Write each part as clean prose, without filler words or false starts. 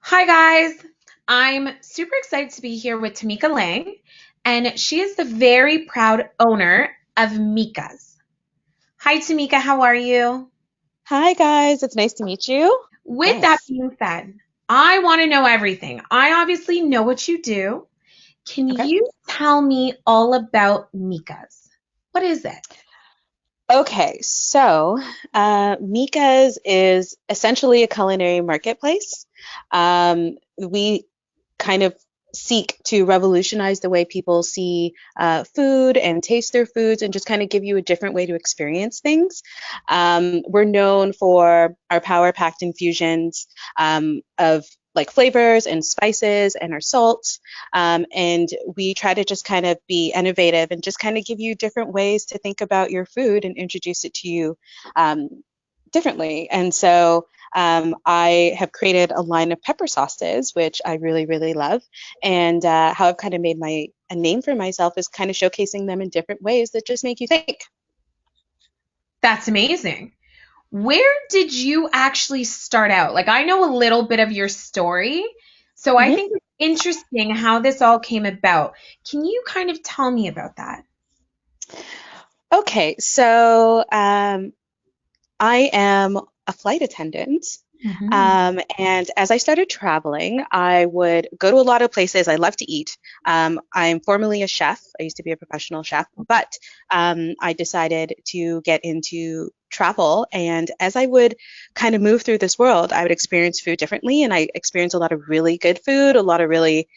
Hi, guys. I'm super excited to be here with Tameika Laing, and she is the very proud owner of Meika's. Hi, Tameika. How are you? Hi guys, it's nice to meet you. With that Yes. being said, I want to know everything. I obviously know what you do. Can Okay. you tell me all about Meika's? What is it? Meika's is essentially a culinary marketplace. We kind of seek to revolutionize the way people see food and taste their foods and just kind of give you a different way to experience things. We're known for our power packed infusions of like flavors and spices and our salts. And we try to just kind of be innovative and just kind of give you different ways to think about your food and introduce it to you differently. I have created a line of pepper sauces, which I really, really love. And how I've kind of made a name for myself is kind of showcasing them in different ways that just make you think. That's amazing. Where did you actually start out? Like, I know a little bit of your story, so I Mhm. think it's interesting how this all came about. Can you kind of tell me about that? Okay, so I am a flight attendant. Hmm. And as I started traveling, I would go to a lot of places. I love to eat. I'm formerly a chef. I used to be a professional chef, but I decided to get into travel. And as I would kind of move through this world, I would experience food differently. And I experienced a lot of really good food, a lot of really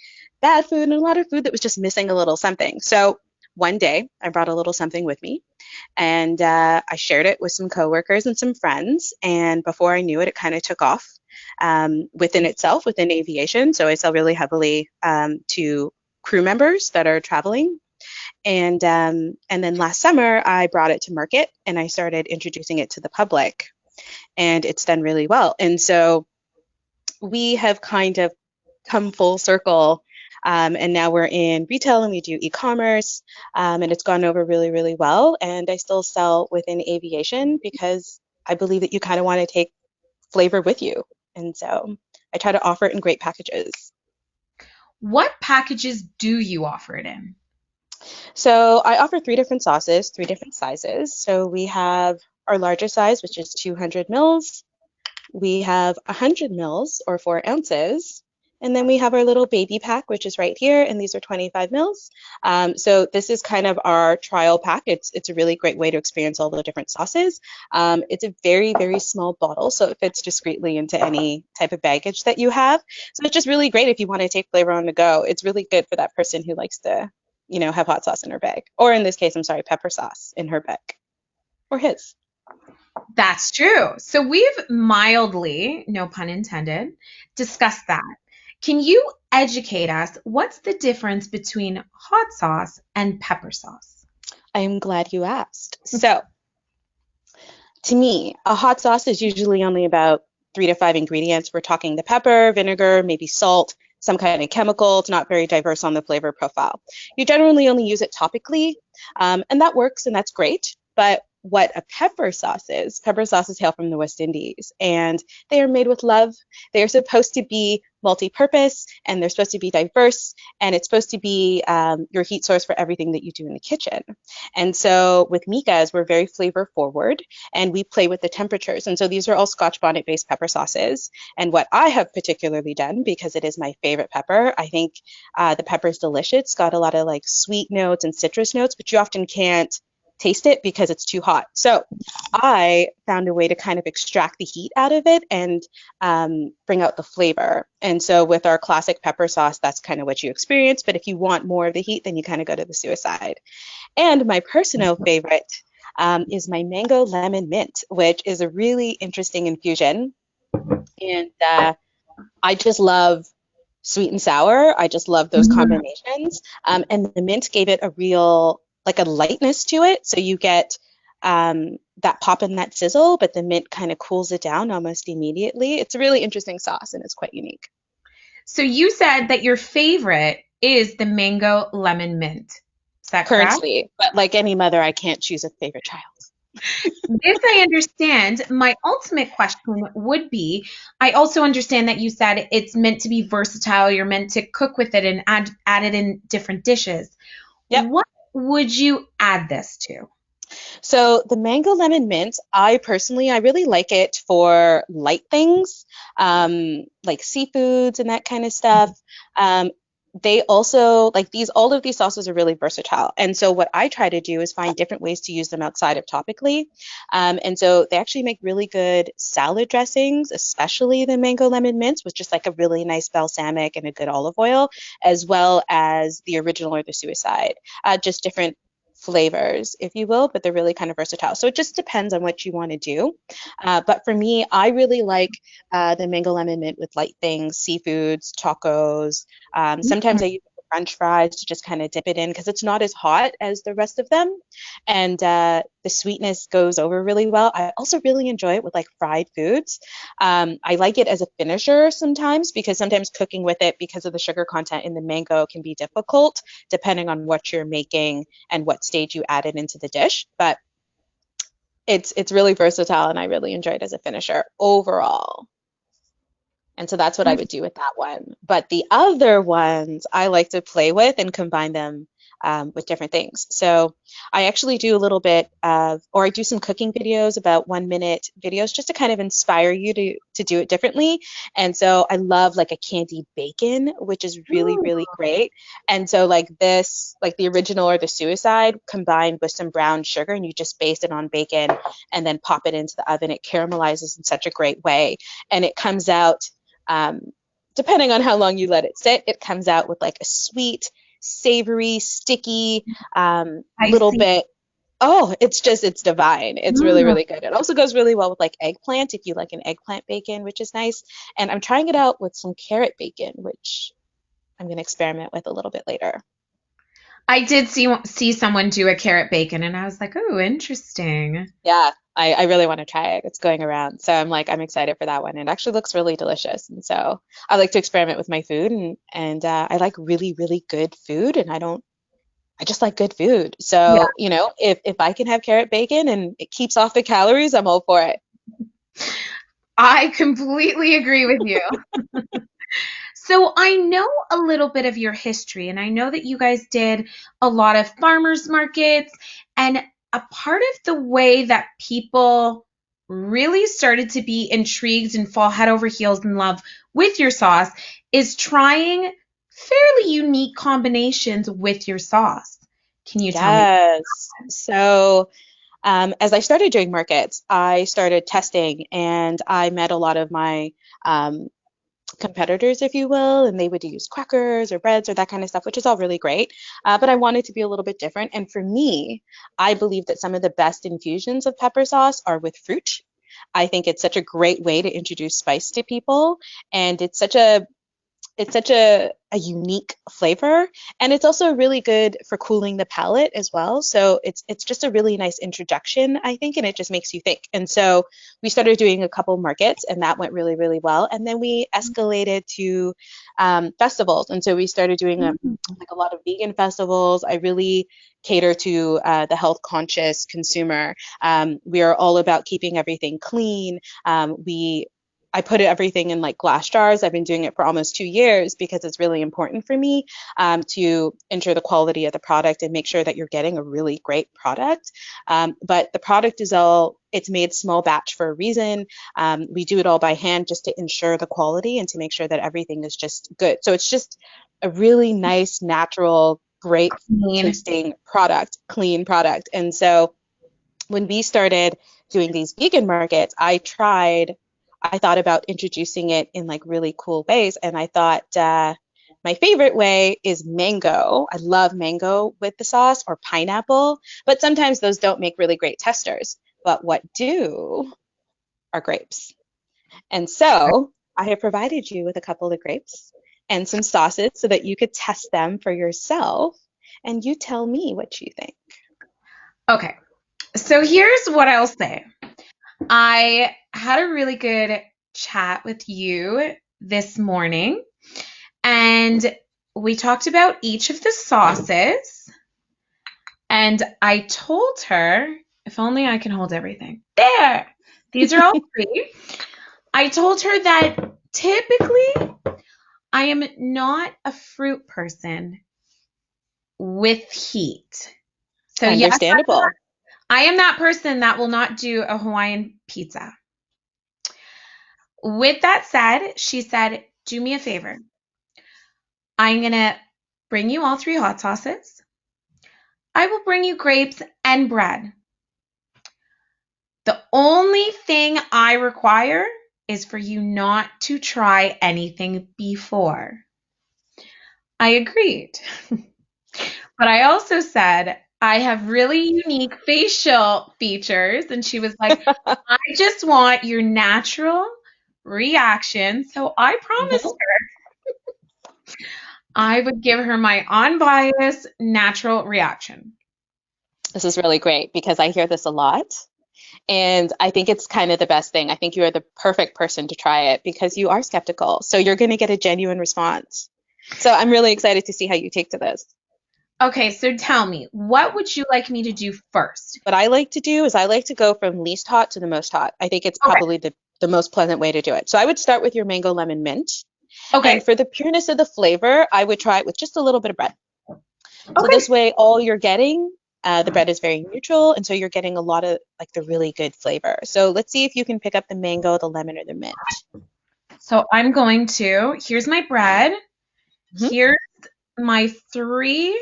bad food, and a lot of food that was just missing a little something. So one day, I brought a little something with me and I shared it with some coworkers and some friends. And before I knew it, it kind of took off within itself, within aviation. So I sell really heavily to crew members that are traveling. And then last summer, I brought it to market and I started introducing it to the public. And it's done really well. And so we have kind of come full circle. And now we're in retail and we do e-commerce, and it's gone over really, really well. And I still sell within aviation because I believe that you kind of want to take flavor with you. And so I try to offer it in great packages. What packages do you offer it in? So I offer three different sauces, three different sizes. So we have our larger size, which is 200 mils. We have 100 mils or 4 ounces. And then we have our little baby pack, which is right here, and these are 25 mils. So this is kind of our trial pack. It's a really great way to experience all the different sauces. It's a very, very small bottle, so it fits discreetly into any type of baggage that you have. So it's just really great if you want to take flavor on the go. It's really good for that person who likes to, have hot sauce in her bag, or in this case, I'm sorry, pepper sauce in her bag, or his. That's true. So we've mildly, no pun intended, discussed that. Can you educate us? What's the difference between hot sauce and pepper sauce? I'm glad you asked. So to me, a hot sauce is usually only about 3 to 5 ingredients. We're talking the pepper, vinegar, maybe salt, some kind of chemical. It's not very diverse on the flavor profile. You generally only use it topically, and that works and that's great. But what a pepper sauces hail from the West Indies, and they are made with love. They are supposed to be multi-purpose, and they're supposed to be diverse, and it's supposed to be your heat source for everything that you do in the kitchen. And so with Meika's, we're very flavor forward and we play with the temperatures. And so these are all Scotch bonnet based pepper sauces. And what I have particularly done, because it is my favorite pepper, I think the pepper is delicious. It's got a lot of like sweet notes and citrus notes, but you often can't taste it because it's too hot. So I found a way to kind of extract the heat out of it and bring out the flavor. And so with our classic pepper sauce, that's kind of what you experience. But if you want more of the heat, then you kind of go to the suicide. And my personal favorite is my mango lemon mint, which is a really interesting infusion. And I just love sweet and sour. I just love those Mm. combinations. And the mint gave it a real, like a lightness to it. So you get that pop and that sizzle, but the mint kind of cools it down almost immediately. It's a really interesting sauce and it's quite unique. So you said that your favorite is the mango lemon mint. Is that correct? Currently, but like any mother, I can't choose a favorite child. This I understand. My ultimate question would be, I also understand that you said it's meant to be versatile. You're meant to cook with it and add it in different dishes. Yep. What would you add this to? So the mango lemon mint, I really like it for light things, like seafoods and that kind of stuff. Um, they also like these, all of these sauces are really versatile. And so what I try to do is find different ways to use them outside of topically. And so they actually make really good salad dressings, especially the mango lemon mints with just like a really nice balsamic and a good olive oil, as well as the original or the suicide, just different flavors, if you will, but they're really kind of versatile. So it just depends on what you want to do. But for me, I really like the mango lemon mint with light things, seafoods, tacos. Sometimes I use it for French fries to just kind of dip it in because it's not as hot as the rest of them. And the sweetness goes over really well. I also really enjoy it with like fried foods. I like it as a finisher sometimes because sometimes cooking with it because of the sugar content in the mango can be difficult depending on what you're making and what stage you add it into the dish. But it's really versatile and I really enjoy it as a finisher overall. And so that's what I would do with that one. But the other ones I like to play with and combine them with different things. So I actually do a little bit of, or I do some cooking videos, about 1 minute videos, just to kind of inspire you to do it differently. And so I love like a candied bacon, which is really, Ooh, really great. And so like this, like the original or the suicide combined with some brown sugar, and you just baste it on bacon and then pop it into the oven. It caramelizes in such a great way. And it comes out um, depending on how long you let it sit, it comes out with like a sweet, savory, sticky, I little see. bit. Oh, it's divine. It's really, Mm. really good. It also goes really well with like eggplant if you like an eggplant bacon, which is nice. And I'm trying it out with some carrot bacon, which I'm going to experiment with a little bit later. I did see someone do a carrot bacon, and I was like, "Oh, interesting." Yeah, I really want to try it. It's going around. So I'm excited for that one. It actually looks really delicious. And so I like to experiment with my food and I like really, really good food and I just like good food. Yeah, So, if I can have carrot bacon and it keeps off the calories, I'm all for it. I completely agree with you. So I know a little bit of your history, and I know that you guys did a lot of farmers markets, and a part of the way that people really started to be intrigued and fall head over heels in love with your sauce is trying fairly unique combinations with your sauce. Can you tell me? Yes. So as I started doing markets, I started testing and I met a lot of my um, competitors, if you will, and they would use crackers or breads or that kind of stuff, which is all really great. But I wanted to be a little bit different. And for me, I believe that some of the best infusions of pepper sauce are with fruit. I think it's such a great way to introduce spice to people, and it's such a unique flavor, and it's also really good for cooling the palate as well. So it's just a really nice introduction, I think, and it just makes you think. And so we started doing a couple markets and that went really, really well, and then we escalated to festivals. And so we started doing like a lot of vegan festivals. I really cater to the health conscious consumer. We are all about keeping everything clean. I put everything in like glass jars. I've been doing it for almost 2 years because it's really important for me to ensure the quality of the product and make sure that you're getting a really great product. But the product it's made small batch for a reason. We do it all by hand just to ensure the quality and to make sure that everything is just good. So it's just a really nice, natural, great Clean. tasting product, clean product. And so when we started doing these vegan markets, I thought about introducing it in like really cool ways. And I thought my favorite way is mango. I love mango with the sauce or pineapple, but sometimes those don't make really great testers. But what do are grapes. And so I have provided you with a couple of grapes and some sauces so that you could test them for yourself. And you tell me what you think. Okay. So here's what I'll say. I had a really good chat with you this morning, and we talked about each of the sauces. And I told her If only I can hold everything. There. These are all free. I told her that typically I am not a fruit person with heat. So yes, Understandable. I am that person that will not do a Hawaiian pizza. With that said, she said, do me a favor. I'm going to bring you all 3 hot sauces. I will bring you grapes and bread. The only thing I require is for you not to try anything before. I agreed. But I also said, I have really unique facial features. And she was like, I just want your natural reaction. So I promised Mhm. her I would give her my unbiased natural reaction. This is really great because I hear this a lot. And I think it's kind of the best thing. I think you are the perfect person to try it because you are skeptical. So you're going to get a genuine response. So I'm really excited to see how you take to this. Okay, so tell me, what would you like me to do first? What I like to do is I like to go from least hot to the most hot. I think it's Okay. probably the most pleasant way to do it. So I would start with your mango lemon mint. And Okay. for the pureness of the flavor, I would try it with just a little bit of bread. So Okay. this way, all you're getting, the bread is very neutral, and so you're getting a lot of like the really good flavor. So let's see if you can pick up the mango, the lemon, or the mint. So I'm going to, here's my bread. Mhm. Here's my 3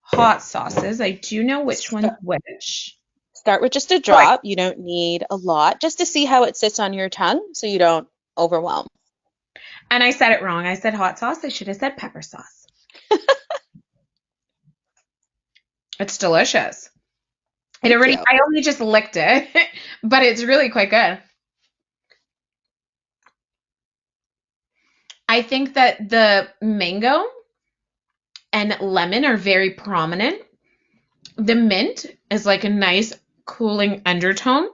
hot sauces. I do know which one's Sta- which. Start with just a Oh, drop. You don't need a lot, just to see how it sits on your tongue, so you don't overwhelm. and I said it wrong. I said hot sauce. I should have said pepper sauce. It's delicious. Thank you. I only just licked it, but it's really quite good. I think that the mango and lemon are very prominent. The mint is like a nice cooling undertone.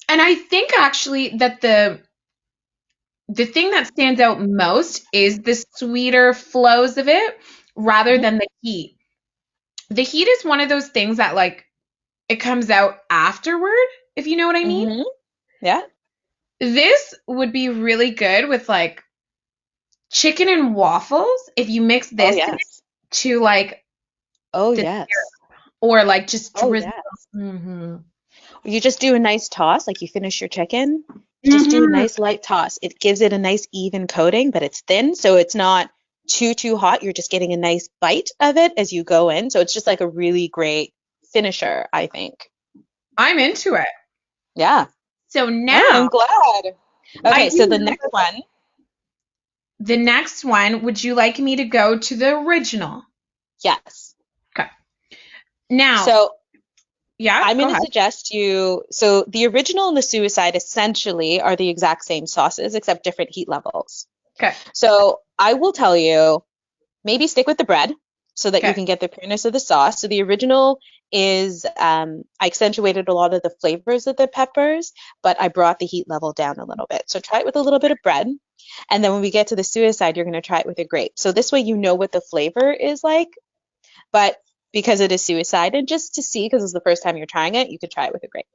And I think actually that the thing that stands out most is the sweeter flows of it rather Hmm. than the heat. The heat is one of those things that like it comes out afterward, if you know what I mean. Hmm. Yeah. This would be really good with like chicken and waffles if you mix Oh this yes. to like Oh the yes. or like just Oh drizzle. yes. Hmm. You just do a nice toss, like you finish your chicken. You just do a Hmm. nice light toss. It gives it a nice even coating, but it's thin, so it's not too hot. You're just getting a nice bite of it as you go in. So it's just like a really great finisher, I think. I'm into it. Yeah. So Oh, now I'm glad. I Okay, do so the know next one, the next one. Would you like me to go to the original? yes. Okay. Now, So yeah, I'm go going to ahead. suggest you. So the original and the suicide essentially are the exact same sauces, except different heat levels. Okay. So I will tell you, maybe stick with the bread so that you Okay. can get the pureness of the sauce. So the original is I accentuated a lot of the flavors of the peppers, but I brought the heat level down a little bit. So try it with a little bit of bread. And then when we get to the suicide, you're going to try it with a grape. So this way you know what the flavor is like, but because it is suicide, and just to see, because it's the first time you're trying it, you could try it with a grape.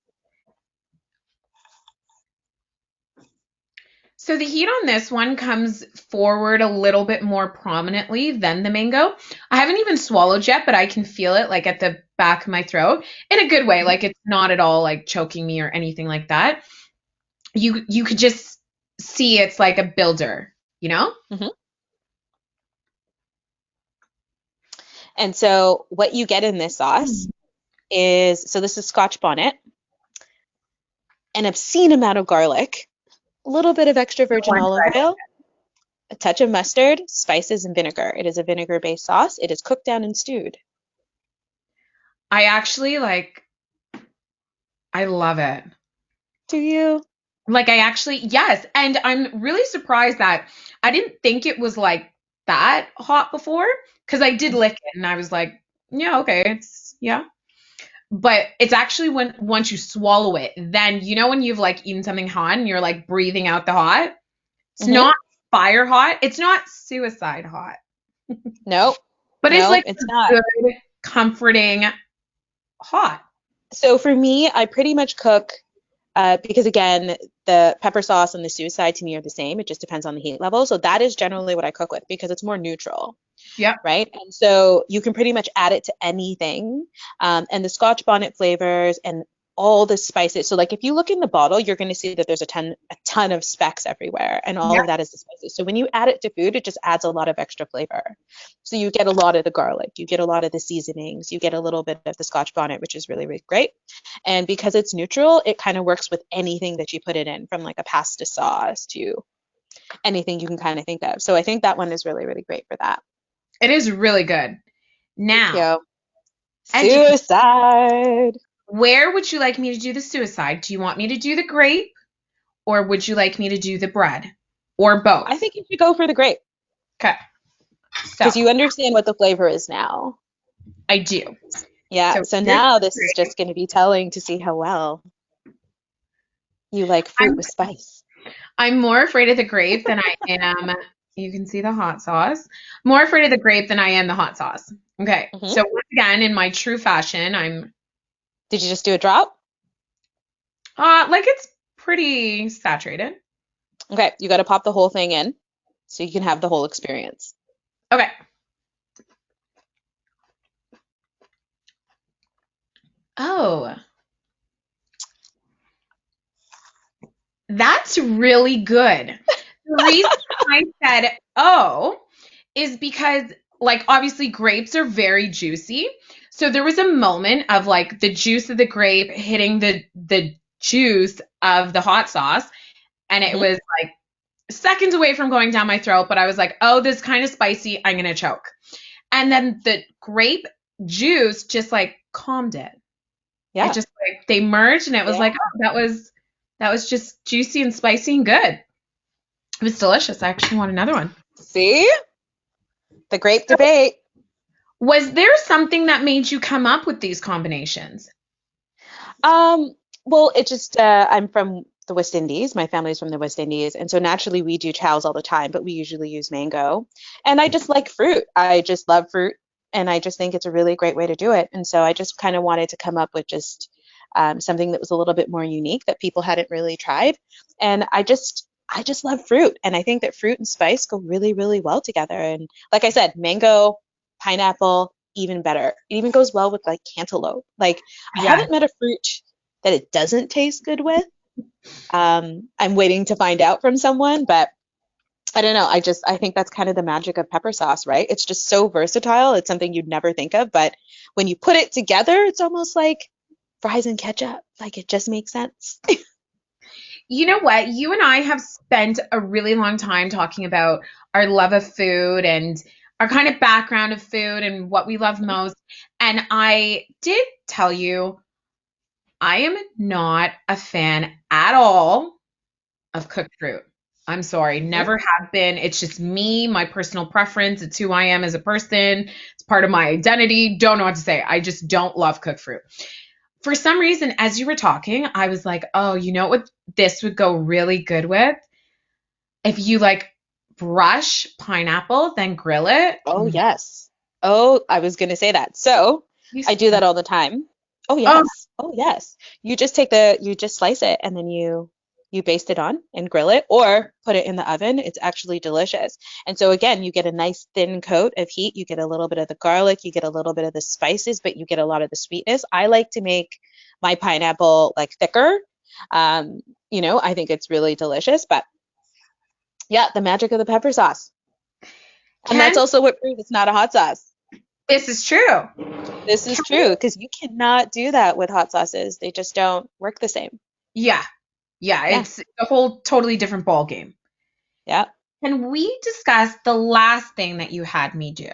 So the heat on this one comes forward a little bit more prominently than the mango. I haven't even swallowed yet, but I can feel it like at the back of my throat in a good way. Mhm. Like it's not at all like choking me or anything like that. You could just see it's like a builder, you know? Mhm. And so what you get in this sauce is, so this is Scotch bonnet, an obscene amount of garlic, a little bit of extra virgin One olive side. oil, a touch of mustard, spices, and vinegar. It is a vinegar-based sauce. It is cooked down and stewed. I actually like I love it. Do you? Like I actually yes, and I'm really surprised that I didn't think it was like that hot before because I did lick it and I was like, yeah, okay, it's yeah. But it's actually when once you swallow it, then you know when you've like eaten something hot and you're like breathing out the hot. It's Mm-hmm. not fire hot. It's not suicide hot, No, but it's no, like it's a not. good. comforting hot? So for me, I pretty much cook because again, the pepper sauce and the suicide to me are the same. It just depends on the heat level. So that is generally what I cook with because it's more neutral, Yep. right? And so you can pretty much add it to anything. And the Scotch bonnet flavors and all the spices. So like if you look in the bottle, you're going to see that there's a ton of specks everywhere, and all Yep. of that is the spices. So when you add it to food, it just adds a lot of extra flavor. So you get a lot of the garlic, you get a lot of the seasonings, you get a little bit of the Scotch bonnet, which is really, really great. And because it's neutral, it kind of works with anything that you put it in, from like a pasta sauce to anything you can kind of think of. So I think that one is really, really great for that. It is really good. Thank Now, you. educate. Suicide. Where would you like me to do the suicide? Do you want me to do the grape or would you like me to do the bread or both? I think you should go for the grape Okay. So because you understand what the flavor is now. I do. Yeah, So so here's now the this is grape. just going to be telling to see how well you like fruit I'm with spice. I'm more afraid of the grape than I am. You can see the hot sauce. More afraid of the grape than I am the hot sauce. Okay. Hmm. So once again, in my true fashion, I'm Did you just do a drop? like it's pretty saturated. Okay, you got to pop the whole thing in so you can have the whole experience. Okay. Oh, that's really good. The reason I said oh is because like obviously grapes are very juicy. So there was a moment of like the juice of the grape hitting the juice of the hot sauce and it Hmm. was like seconds away from going down my throat, but I was like, "Oh, this is kind of spicy. I'm going to choke." And then the grape juice just like calmed it. It Yeah. just like they merged and it was Yeah. like, "Oh, that was just juicy and spicy and good." It was delicious. I actually want another one. See? The grape So, debate. was there something that made you come up with these combinations? Um, well, it just I'm from the West Indies. My family's from the West Indies, and so naturally we do chows all the time, but we usually use mango. And I just like fruit. I just love fruit, and I just think it's a really great way to do it. And so I just kind of wanted to come up with just something that was a little bit more unique that people hadn't really tried. And I just love fruit, and I think that fruit and spice go really, really well together. And like I said, mango, pineapple, even better. It even goes well with like cantaloupe. Like I Yeah. haven't met a fruit that it doesn't taste good with. I'm waiting to find out from someone, but I don't know. I think that's kind of the magic of pepper sauce, right? It's just so versatile. It's something you'd never think of, but when you put it together, it's almost like fries and ketchup. Like it just makes sense. You know what? You and I have spent a really long time talking about our love of food and our kind of background of food and what we love Mhm. most. And I did tell you I am not a fan at all of cooked fruit. I'm sorry, Mhm. never have been. It's just me, my personal preference. It's who I am as a person. It's part of my identity. Don't know what to say. I just don't love cooked fruit. For some reason, as you were talking, I was like, oh, you know what this would go really good with? If you like brush pineapple, then grill it. Oh, yes. Oh, I was going to say that. So I do that all the time. Oh, Oh, yes. Oh, yes. You just slice it and then you baste it on and grill it or put it in the oven. It's actually delicious. And so again, you get a nice thin coat of heat. You get a little bit of the garlic, you get a little bit of the spices, but you get a lot of the sweetness. I like to make my pineapple like thicker. I think it's really delicious, but yeah, the magic of the pepper sauce. And Ken, that's also what proves it's not a hot sauce. this is true. This is true because you cannot do that with hot sauces. They just don't work the same. Yeah, yeah, Yeah. it's a whole totally different ball game. Yeah. Can we discuss the last thing that you had me do?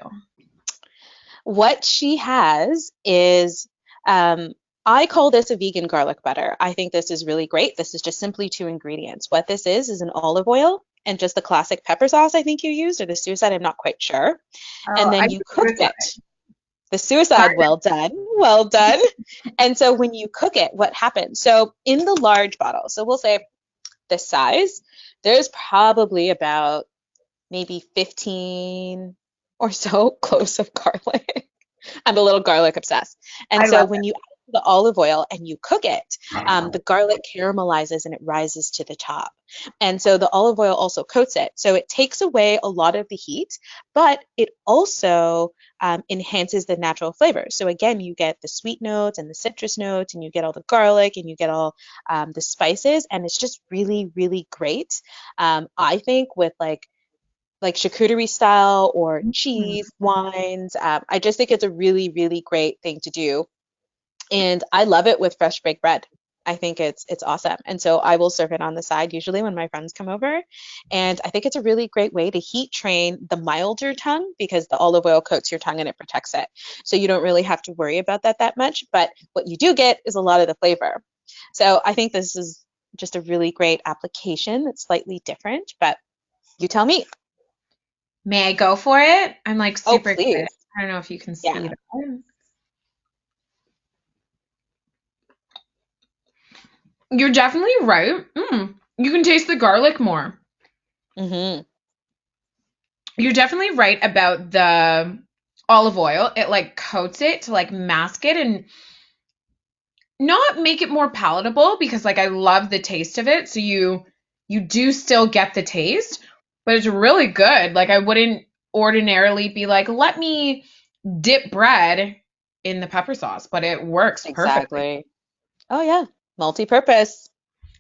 What she has is, I call this a vegan garlic butter. I think this is really great. This is just simply two ingredients. What this is an olive oil and just the classic pepper sauce I think you used, or the suicide, I'm not quite sure. Oh, And I then you use cooked suicide. it. The suicide, well done, well done. And so when you cook it, what happens? So in the large bottle, so we'll say this size, there's probably about maybe 15 or so cloves of garlic. I'm a little garlic obsessed. And I so love when you add the olive oil and you cook it, the garlic caramelizes and it rises to the top. And so the olive oil also coats it. So it takes away a lot of the heat, but it also enhances the natural flavor. So again, you get the sweet notes and the citrus notes, and you get all the garlic and you get all the spices, and it's just really, really great. I think with like charcuterie style or it. cheese, wines. I just think it's a really, really great thing to do. And I love it with fresh baked bread. I think it's awesome. And so I will serve it on the side usually when my friends come over. And I think it's a really great way to heat train the milder tongue because the olive oil coats your tongue and it protects it. So you don't really have to worry about that much. But what you do get is a lot of the flavor. So I think this is just a really great application that's slightly different, but you tell me. May I go for it? I'm like Oh, super excited. please. I don't know if you can Yeah. see that. You're definitely right. You can taste the garlic more. Hmm. You're definitely right about the olive oil. It like coats it to like mask it and not make it more palatable because like I love the taste of it. So you do still get the taste, but it's really good. Like I wouldn't ordinarily be like, let me dip bread in the pepper sauce, but it works perfectly. Exactly. Oh yeah. Multi-purpose.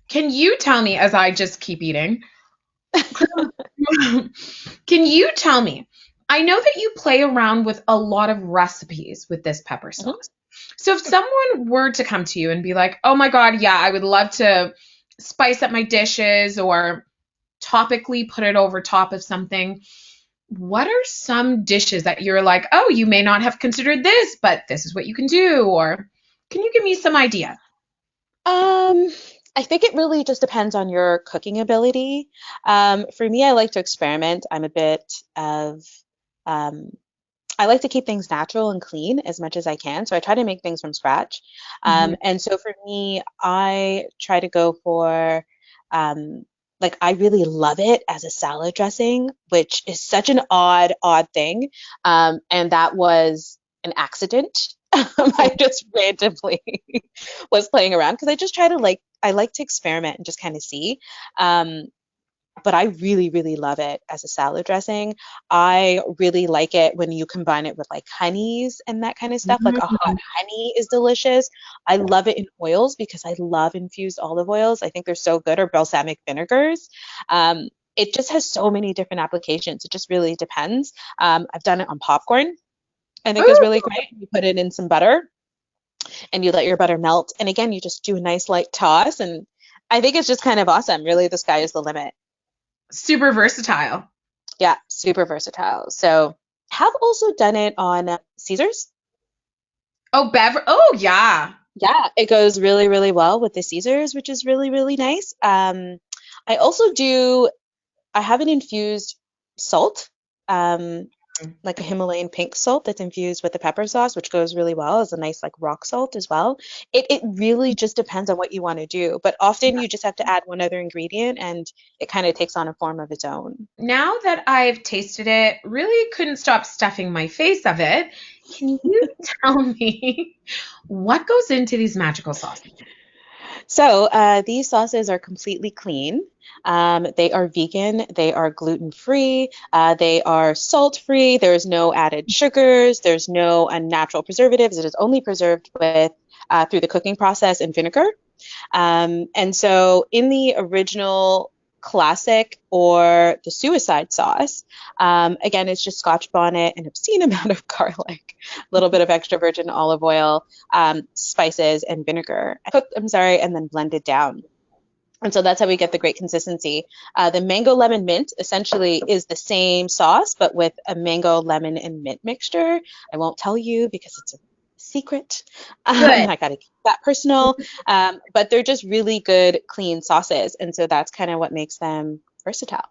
Can you tell me as I just keep eating? Can you tell me? I know that you play around with a lot of recipes with this pepper Hmm. sauce. So if someone were to come to you and be like, "Oh my God, yeah, I would love to spice up my dishes or topically put it over top of something," what are some dishes that you're like, "Oh, you may not have considered this, but this is what you can do," or can you give me some idea? Um, I think it really just depends on your cooking ability. For me, I like to experiment. I'm a bit of um, I like to keep things natural and clean as much as I can. So I try to make things from scratch. Mhm. And so for me, I try to go for, um, like, I really love it as a salad dressing, which is such an odd thing. And that was an accident. I just randomly was playing around because I just try to I like to experiment and just kind of see. Um, but I really, really love it as a salad dressing. I really like it when you combine it with like honeys and that kind of stuff. Like a hot Mhm. honey is delicious. I love it in oils because I love infused olive oils. I think they're so good, or balsamic vinegars. Um, it just has so many different applications. It just really depends. I've done it on popcorn. I think is really great. You put it in some butter and you let your butter melt. And again, you just do a nice light toss. And I think it's just kind of awesome. Really, the sky is the limit. Super versatile. Yeah, super versatile. So have also done it on Caesars. Oh, Oh, yeah. Yeah, it goes really, really well with the Caesars, which is really, really nice. I also do, I have an infused salt, um, like a Himalayan pink salt that's infused with the pepper sauce, which goes really well as a nice like rock salt as well. It really just depends on what you want to do, but often you just have to add one other ingredient and it kind of takes on a form of its own. Now that I've tasted it, really couldn't stop stuffing my face of it. Can you tell me what goes into these magical sauces? So these sauces are completely clean. They are vegan. They are gluten free. They are salt free. There's no added sugars. There's no unnatural preservatives. It is only preserved with through the cooking process and vinegar. And so in the original classic or the suicide sauce, again, it's just Scotch bonnet, an obscene amount of garlic, a little bit of extra virgin olive oil, spices, and vinegar. Cooked, I'm sorry, and then blended down. And so that's how we get the great consistency. The mango lemon mint essentially is the same sauce, but with a mango, lemon, and mint mixture. I won't tell you because it's a secret. Good. I got to keep that personal. But they're just really good, clean sauces. And so that's kind of what makes them versatile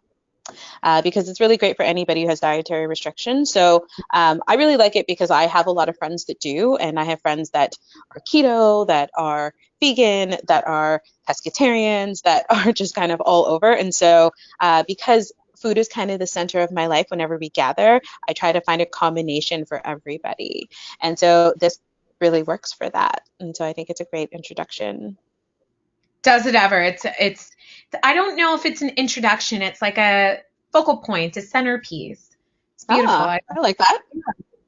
because it's really great for anybody who has dietary restrictions. So I really like it because I have a lot of friends that do, and I have friends that are keto, that are vegan, that are pescatarians, that are just kind of all over. And so because food is kind of the center of my life. Whenever we gather, I try to find a combination for everybody. And so this really works for that. And so I think it's a great introduction. Does it ever? It's I don't know if it's an introduction. It's like a focal point, a centerpiece. It's beautiful. Ah, I like that.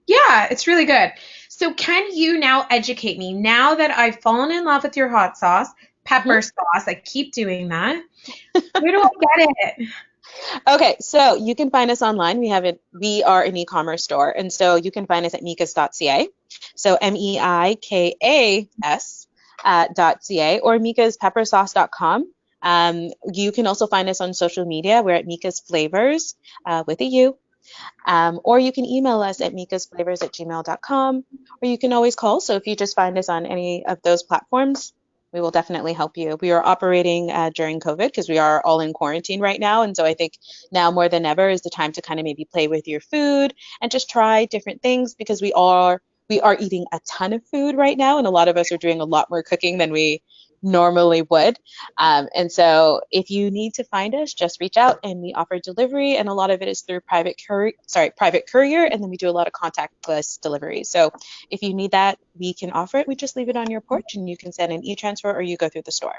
Yeah, it's really good. So can you now educate me now that I've fallen in love with your hot sauce, pepper Mhm. sauce? I keep doing that. Where do I get it? Okay, so you can find us online. We are an e-commerce store, and so you can find us at meikas.ca. So MEIKAS .ca or meikaspeppersauce.com. You can also find us on social media. We're at Meika's Flavors with a U. Or you can email us at meikasflavors@gmail.com, or you can always call. So if you just find us on any of those platforms, we will definitely help you. We are operating during COVID because we are all in quarantine right now. And so I think now more than ever is the time to kind of maybe play with your food and just try different things because we are eating a ton of food right now, and a lot of us are doing a lot more cooking than we normally would. And so if you need to find us, just reach out and we offer delivery. And a lot of it is through private courier. And then we do a lot of contactless delivery. So if you need that, we can offer it. We just leave it on your porch and you can send an e-transfer or you go through the store.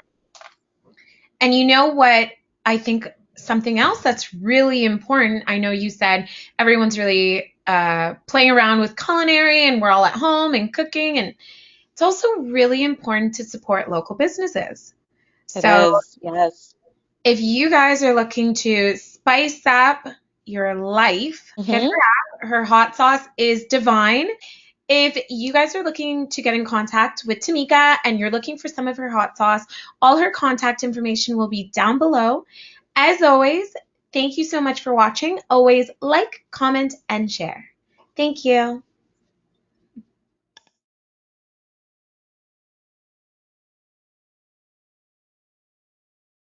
And you know what? I think something else that's really important. I know you said everyone's really playing around with culinary and we're all at home and cooking. And it's also really important to support local businesses. It So is, yes. if you guys are looking to spice up your life, hit Hmm. her up. Her hot sauce is divine. If you guys are looking to get in contact with Tameika and you're looking for some of her hot sauce, all her contact information will be down below. As always, thank you so much for watching. Always like, comment, and share. Thank you.